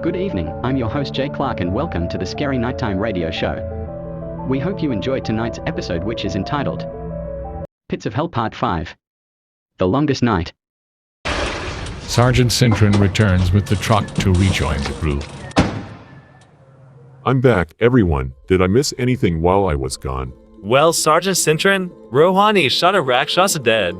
Good evening, I'm your host Jay Clark and welcome to the Scary Nighttime Radio Show. We hope you enjoyed tonight's episode, which is entitled Pits of Hell Part 5. The Longest Night. Sergeant Cintron returns with the truck to rejoin the group. I'm back, everyone. Did I miss anything while I was gone? Well, Sergeant Cintron, Rohani shot a Rakshasa dead.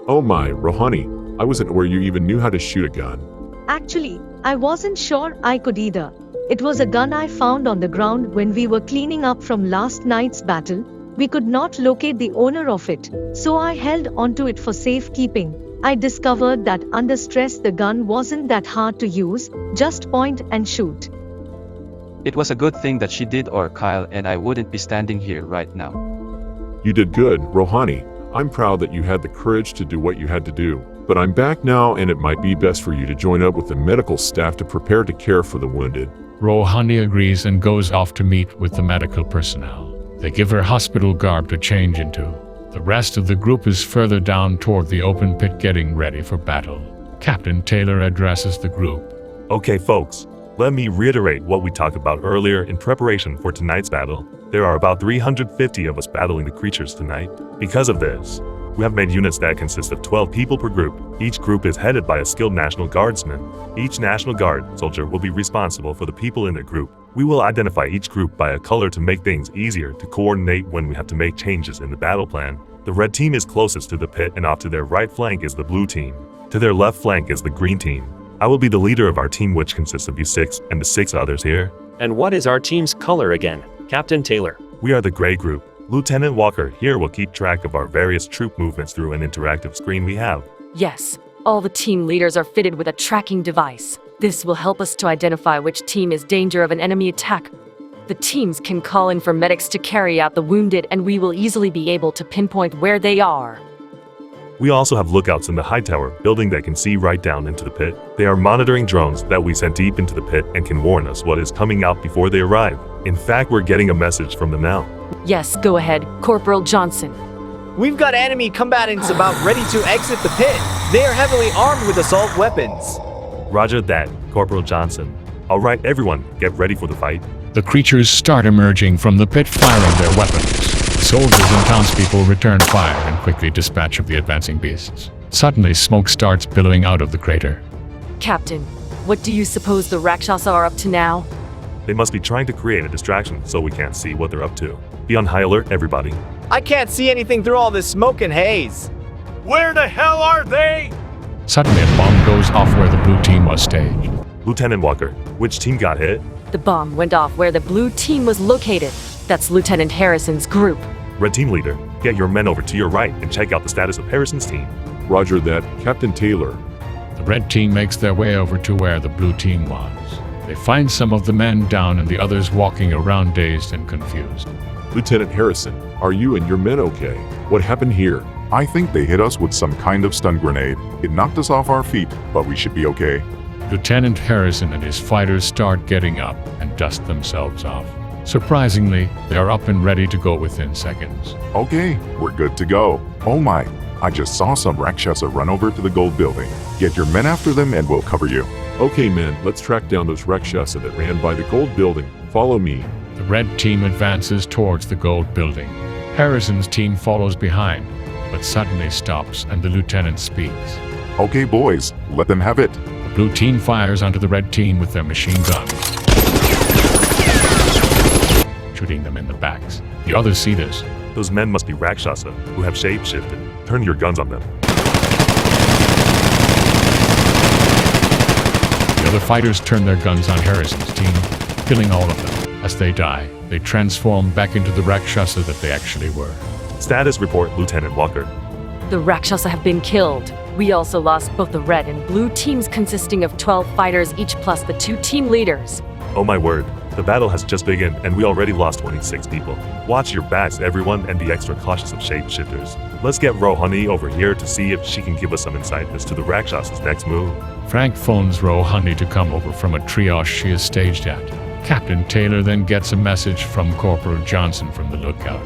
Oh my, Rohani, I wasn't aware you even knew how to shoot a gun. Actually, I wasn't sure I could either. It was a gun I found on the ground when we were cleaning up from last night's battle. We could not locate the owner of it, so I held onto it for safekeeping. I discovered that under stress the gun wasn't that hard to use, just point and shoot. It was a good thing that she did, or Kyle and I wouldn't be standing here right now. You did good, Rohani. I'm proud that you had the courage to do what you had to do. But I'm back now, and it might be best for you to join up with the medical staff to prepare to care for the wounded. Rohani agrees and goes off to meet with the medical personnel. They give her hospital garb to change into. The rest of the group is further down toward the open pit getting ready for battle. Captain Taylor addresses the group. Okay, folks, let me reiterate what we talked about earlier in preparation for tonight's battle. There are about 350 of us battling the creatures tonight. Because of this, we have made units that consist of 12 people per group. Each group is headed by a skilled National Guardsman. Each National Guard soldier will be responsible for the people in their group. We will identify each group by a color to make things easier to coordinate when we have to make changes in the battle plan. The red team is closest to the pit, and off to their right flank is the blue team. To their left flank is the green team. I will be the leader of our team, which consists of you 6 and the 6 others here. And what is our team's color again, Captain Taylor? We are the gray group. Lieutenant Walker here will keep track of our various troop movements through an interactive screen we have. Yes, all the team leaders are fitted with a tracking device. This will help us to identify which team is in danger of an enemy attack. The teams can call in for medics to carry out the wounded, and we will easily be able to pinpoint where they are. We also have lookouts in the high tower building that can see right down into the pit. They are monitoring drones that we sent deep into the pit and can warn us what is coming out before they arrive. In fact, we're getting a message from them now. Yes, go ahead, Corporal Johnson. We've got enemy combatants about ready to exit the pit. They are heavily armed with assault weapons. Roger that, Corporal Johnson. All right, everyone, get ready for the fight. The creatures start emerging from the pit, firing their weapons. Soldiers and townspeople return fire and quickly dispatch of the advancing beasts. Suddenly, smoke starts billowing out of the crater. Captain, what do you suppose the Rakshasa are up to now? They must be trying to create a distraction so we can't see what they're up to. Be on high alert, everybody. I can't see anything through all this smoke and haze. Where the hell are they? Suddenly, a bomb goes off where the blue team was staged. Lieutenant Walker, which team got hit? The bomb went off where the blue team was located. That's Lieutenant Harrison's group. Red team leader, get your men over to your right and check out the status of Harrison's team. Roger that, Captain Taylor. The red team makes their way over to where the blue team was. They find some of the men down and the others walking around dazed and confused. Lieutenant Harrison, are you and your men okay? What happened here? I think they hit us with some kind of stun grenade. It knocked us off our feet, but we should be okay. Lieutenant Harrison and his fighters start getting up and dust themselves off. Surprisingly, they are up and ready to go within seconds. Okay, we're good to go. Oh my, I just saw some Rakshasa run over to the gold building. Get your men after them and we'll cover you. Okay men, let's track down those Rakshasa that ran by the gold building. Follow me. The red team advances towards the gold building. Harrison's team follows behind, but suddenly stops and the lieutenant speaks. Okay boys, let them have it. The blue team fires onto the red team with their machine guns, shooting them in the backs. The others see this. Those men must be Rakshasa, who have shape-shifted. Turn your guns on them. The other fighters turn their guns on Harrison's team, killing all of them. As they die, they transform back into the Rakshasa that they actually were. Status report, Lieutenant Walker. The Rakshasa have been killed. We also lost both the red and blue teams consisting of 12 fighters each plus the 2 team leaders. Oh my word, the battle has just begun and we already lost 26 people. Watch your backs, everyone, and be extra cautious of shapeshifters. Let's get Rohani over here to see if she can give us some insight as to the Rakshasa's next move. Frank phones Rohani to come over from a triage she is staged at. Captain Taylor then gets a message from Corporal Johnson from the lookout.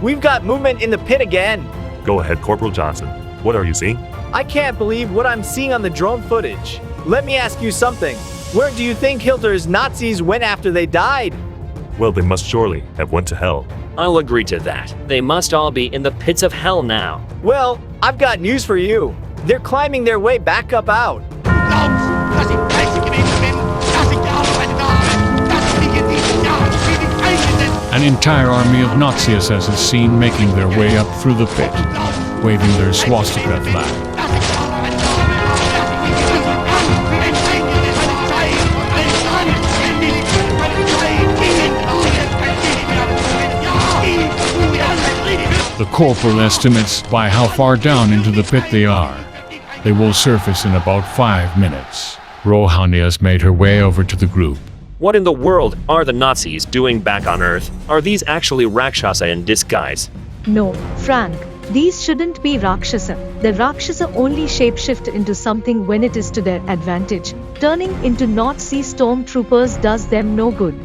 We've got movement in the pit again. Go ahead, Corporal Johnson. What are you seeing? I can't believe what I'm seeing on the drone footage. Let me ask you something. Where do you think Hitler's Nazis went after they died? Well, they must surely have went to hell. I'll agree to that. They must all be in the pits of hell now. Well, I've got news for you. They're climbing their way back up out. An entire army of Nazi SS is seen making their way up through the pit, waving their swastika flag. The corporal estimates by how far down into the pit they are. They will surface in about 5 minutes. Rouhani has made her way over to the group. What in the world are the Nazis doing back on Earth? Are these actually Rakshasa in disguise? No, Frank, these shouldn't be Rakshasa. The Rakshasa only shapeshift into something when it is to their advantage. Turning into Nazi stormtroopers does them no good.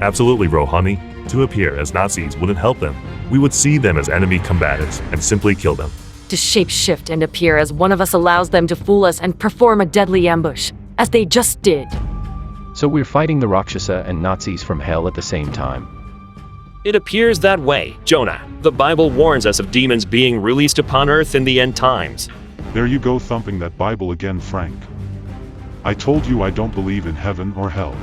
Absolutely, Rouhani. To appear as Nazis wouldn't help them. We would see them as enemy combatants and simply kill them. To shapeshift and appear as one of us allows them to fool us and perform a deadly ambush, as they just did. So we're fighting the Rakshasa and Nazis from hell at the same time. It appears that way, Jonah. The Bible warns us of demons being released upon Earth in the end times. There you go thumping that Bible again, Frank. I told you I don't believe in heaven or hell.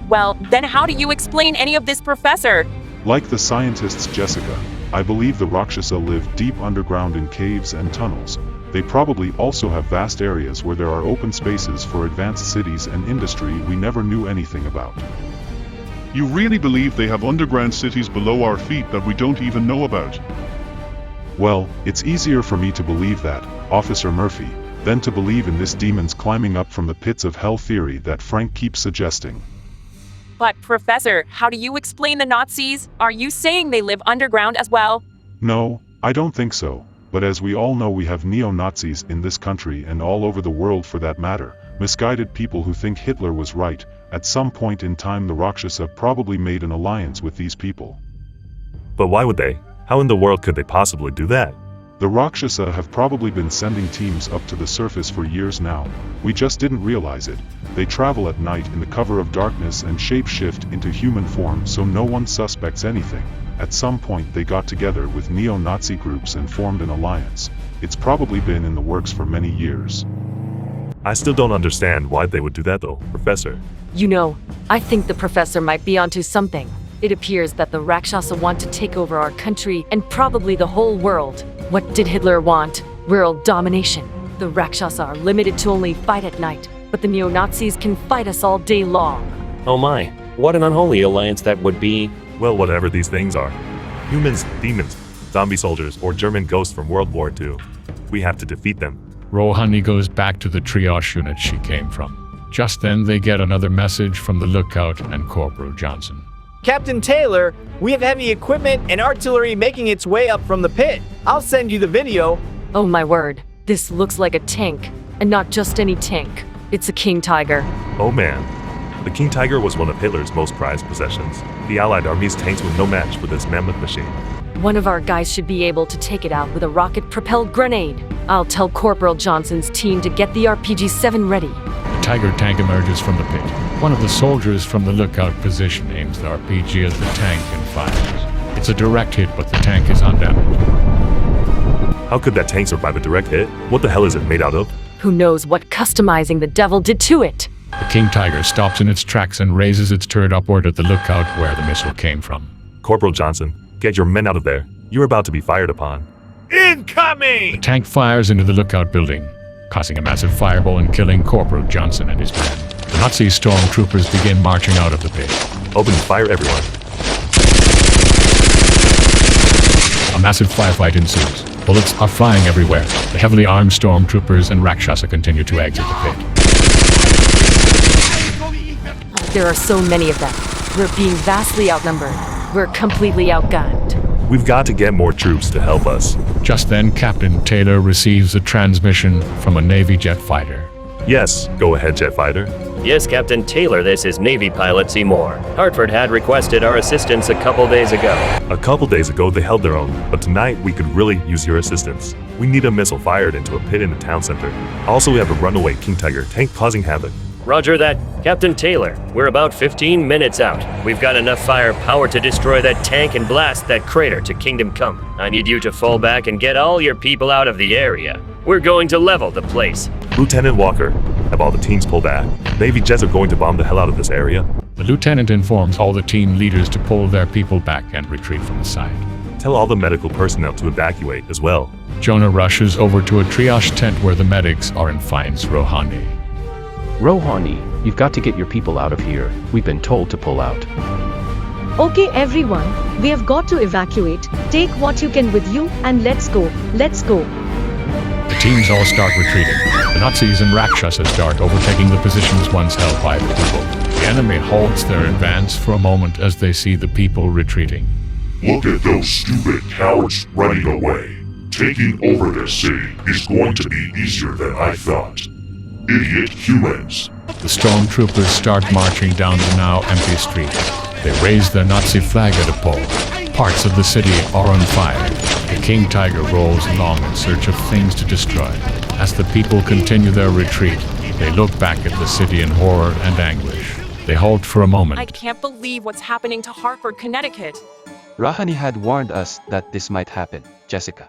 Well, then how do you explain any of this, Professor? Like the scientists Jessica, I believe the Rakshasa live deep underground in caves and tunnels. They probably also have vast areas where there are open spaces for advanced cities and industry we never knew anything about. You really believe they have underground cities below our feet that we don't even know about? Well, it's easier for me to believe that, Officer Murphy, than to believe in this demons climbing up from the pits of hell theory that Frank keeps suggesting. But, Professor, how do you explain the Nazis? Are you saying they live underground as well? No, I don't think so. But as we all know, we have neo-Nazis in this country and all over the world for that matter, misguided people who think Hitler was right. At some point in time the Rakshasa probably made an alliance with these people. But why would they? How in the world could they possibly do that? The Rakshasa have probably been sending teams up to the surface for years now. We just didn't realize it. They travel at night in the cover of darkness and shapeshift into human form so no one suspects anything. At some point they got together with neo-Nazi groups and formed an alliance. It's probably been in the works for many years. I still don't understand why they would do that though, Professor. You know, I think the professor might be onto something. It appears that the Rakshasa want to take over our country and probably the whole world. What did Hitler want? World domination. The Rakshasa are limited to only fight at night, but the neo-Nazis can fight us all day long. Oh my, what an unholy alliance that would be. Well, whatever these things are. Humans, demons, zombie soldiers, or German ghosts from World War II. We have to defeat them. Rouhani goes back to the triage unit she came from. Just then they get another message from the lookout and Corporal Johnson. Captain Taylor, we have heavy equipment and artillery making its way up from the pit. I'll send you the video. Oh my word, this looks like a tank. And not just any tank. It's a King Tiger. Oh man. The King Tiger was one of Hitler's most prized possessions. The Allied Army's tanks were no match for this mammoth machine. One of our guys should be able to take it out with a rocket-propelled grenade. I'll tell Corporal Johnson's team to get the RPG-7 ready. The Tiger tank emerges from the pit. One of the soldiers from the lookout position aims the RPG at the tank and fires. It's a direct hit, but the tank is undamaged. How could that tank survive a direct hit? What the hell is it made out of? Who knows what customizing the devil did to it? The King Tiger stops in its tracks and raises its turret upward at the lookout where the missile came from. Corporal Johnson, get your men out of there. You're about to be fired upon. Incoming! The tank fires into the lookout building, causing a massive fireball and killing Corporal Johnson and his men. The Nazi stormtroopers begin marching out of the pit. Open fire, everyone. A massive firefight ensues. Bullets are flying everywhere. The heavily armed stormtroopers and Rakshasa continue to exit the pit. There are so many of them. We're being vastly outnumbered. We're completely outgunned. We've got to get more troops to help us. Just then, Captain Taylor receives a transmission from a Navy jet fighter. Yes, go ahead, jet fighter. Yes, Captain Taylor, this is Navy pilot Seymour. Hartford had requested our assistance a couple days ago. A couple days ago, they held their own, but tonight we could really use your assistance. We need a missile fired into a pit in the town center. Also, we have a runaway King Tiger tank causing havoc. Roger that. Captain Taylor, we're about 15 minutes out. We've got enough firepower to destroy that tank and blast that crater to Kingdom Come. I need you to fall back and get all your people out of the area. We're going to level the place. Lieutenant Walker, have all the teams pull back. Navy jets are going to bomb the hell out of this area. The lieutenant informs all the team leaders to pull their people back and retreat from the site. Tell all the medical personnel to evacuate as well. Jonah rushes over to a triage tent where the medics are and finds Rohani. Rohani, you've got to get your people out of here. We've been told to pull out. Okay everyone, we have got to evacuate. Take what you can with you and let's go. Let's go. The teams all start retreating. The Nazis and Rakshasas start overtaking the positions once held by the people. The enemy halts their advance for a moment as they see the people retreating. Look at those stupid cowards running away. Taking over their city is going to be easier than I thought. Idiot humans. The stormtroopers start marching down the now empty street. They raise their Nazi flag at a pole. Parts of the city are on fire. The King Tiger rolls along in search of things to destroy. As the people continue their retreat, they look back at the city in horror and anguish. They halt for a moment. I can't believe what's happening to Hartford, Connecticut. Rohani had warned us that this might happen, Jessica.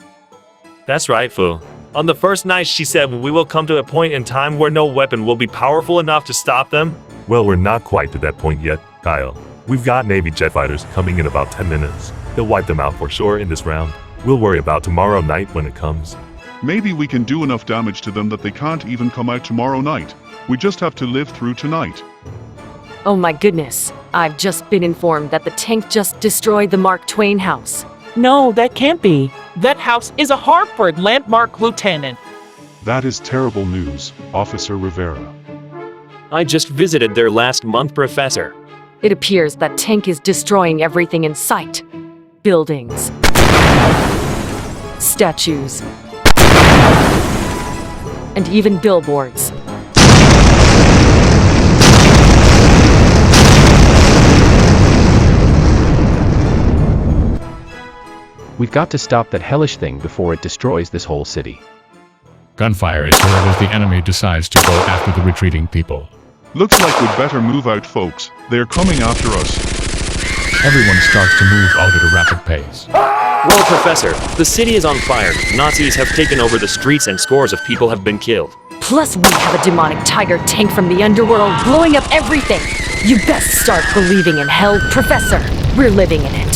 That's right, Fu. On the first night, she said we will come to a point in time where no weapon will be powerful enough to stop them. Well, we're not quite to that point yet, Kyle. We've got Navy jet fighters coming in about 10 minutes. They'll wipe them out for sure in this round. We'll worry about tomorrow night when it comes. Maybe we can do enough damage to them that they can't even come out tomorrow night. We just have to live through tonight. Oh my goodness. I've just been informed that the tank just destroyed the Mark Twain house. No, that can't be. That house is a Hartford landmark, Lieutenant. That is terrible news, Officer Rivera. I just visited there last month, Professor. It appears that tank is destroying everything in sight. Buildings. Statues. And even billboards. We've got to stop that hellish thing before it destroys this whole city. Gunfire is heard as the enemy decides to go after the retreating people. Looks like we'd better move out, folks. They're coming after us. Everyone starts to move out at a rapid pace. Well, Professor, the city is on fire. Nazis have taken over the streets and scores of people have been killed. Plus we have a demonic tiger tank from the underworld blowing up everything. You best start believing in hell, Professor. We're living in it.